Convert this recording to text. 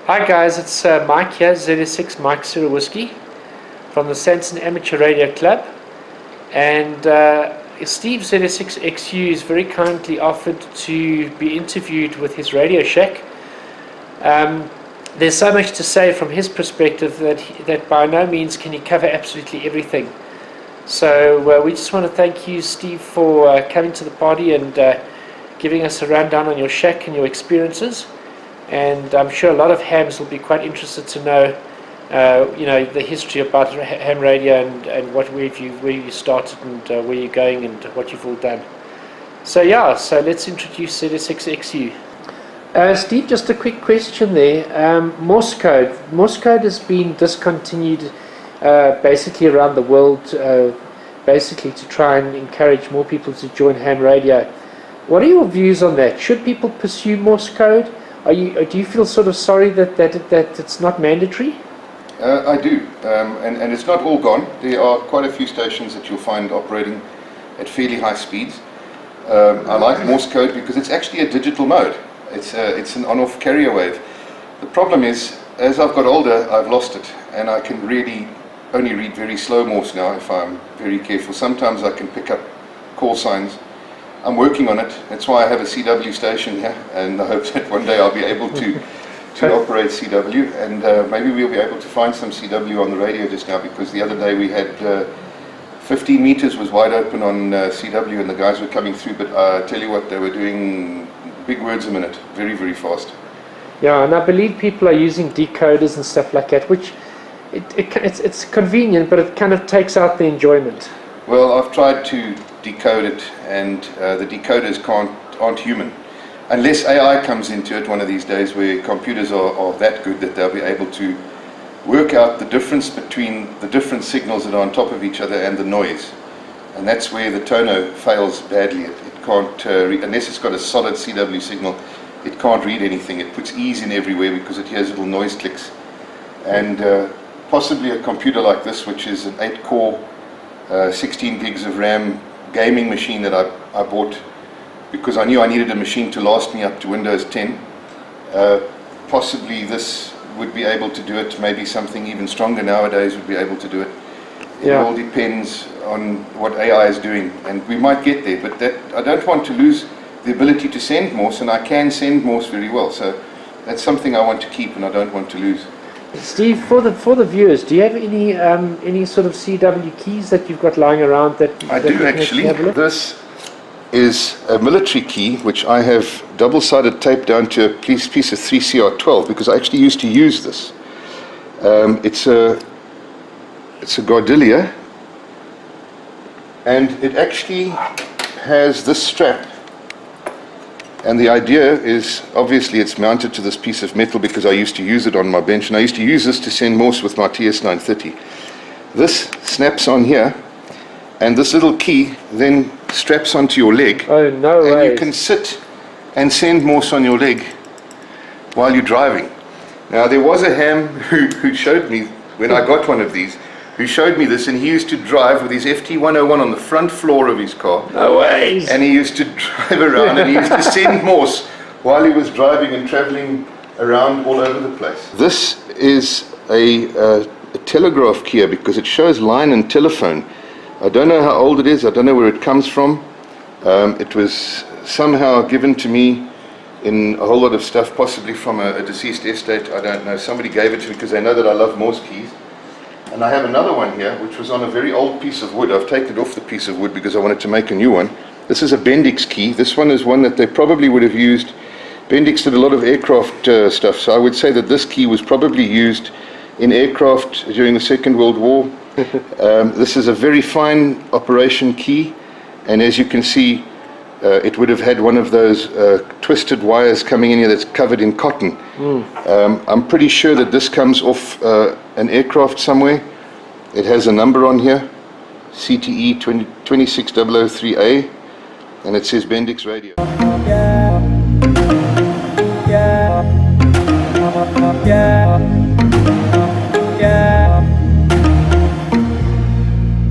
Hi guys, it's Mike here, ZS6 Mike Sierra Whiskey from the Sanson Amateur Radio Club, and Steve ZS6XU is very kindly offered to be interviewed with his Radio Shack. There's so much to say from his perspective that by no means can he cover absolutely everything. So we just want to thank you, Steve, for coming to the party and giving us a rundown on your shack and your experiences. And I'm sure a lot of hams will be quite interested to know, the history about ham radio and where you started and where you're going and what you've all done. So let's introduce ZS6XU. Steve, just a quick question there. Morse code. Morse code has been discontinued basically around the world, basically to try and encourage more people to join ham radio. What are your views on that? Should people pursue Morse code? Do you feel sort of sorry that it's not mandatory? I do, and it's not all gone. There are quite a few stations that you'll find operating at fairly high speeds. I like Morse code because it's actually a digital mode. It's an on-off carrier wave. The problem is, as I've got older, I've lost it, and I can really only read very slow Morse now if I'm very careful. Sometimes I can pick up call signs. I'm working on it. That's why I have a CW station here, and I hope that one day I'll be able to operate CW, and maybe we'll be able to find some CW on the radio just now, because the other day we had 15 meters was wide open on CW, and the guys were coming through, but I tell you what, they were doing big words a minute, very, very fast. Yeah, and I believe people are using decoders and stuff like that, which it's convenient, but it kind of takes out the enjoyment. Well, I've tried to decode it, and the decoders aren't human. Unless AI comes into it one of these days, where computers are that good that they'll be able to work out the difference between the different signals that are on top of each other and the noise. And that's where the tono fails badly. It can't, unless it's got a solid CW signal, it can't read anything. It puts E's in everywhere because it hears little noise clicks. And possibly a computer like this, which is an 8-core, 16 gigs of RAM gaming machine that I bought because I knew I needed a machine to last me up to Windows 10. Possibly this would be able to do it. Maybe something even stronger nowadays would be able to do it. It all depends on what AI is doing, and we might get there, but I don't want to lose the ability to send Morse, and I can send Morse very well, so that's something I want to keep and I don't want to lose. Steve, for the viewers, do you have any sort of CW keys that you've got lying around that I do actually. This is a military key which I have double-sided taped down to a piece of 3CR12 because I actually used to use this. It's a Gardilia, and it actually has this strap. And the idea is, obviously it's mounted to this piece of metal because I used to use it on my bench, and I used to use this to send Morse with my TS930. This snaps on here, and this little key then straps onto your leg. Oh, no way. And you can sit and send Morse on your leg while you're driving. Now, there was a ham who showed me, when I got one of these, who showed me this, and he used to drive with his FT101 on the front floor of his car. No way! And he used to drive around, and he used to send Morse while he was driving and traveling around all over the place. This is a telegraph key because it shows line and telephone. I don't know how old it is, I don't know where it comes from. It was somehow given to me in a whole lot of stuff, possibly from a deceased estate, I don't know. Somebody gave it to me because they know that I love Morse keys. And I have another one here, which was on a very old piece of wood. I've taken it off the piece of wood because I wanted to make a new one. This is a Bendix key. This one is one that they probably would have used. Bendix did a lot of aircraft stuff, so I would say that this key was probably used in aircraft during the Second World War. This is a very fine operation key, and as you can see, it would have had one of those twisted wires coming in here that's covered in cotton. I'm pretty sure that this comes off an aircraft somewhere. It has a number on here, CTE 26003A, and it says Bendix Radio.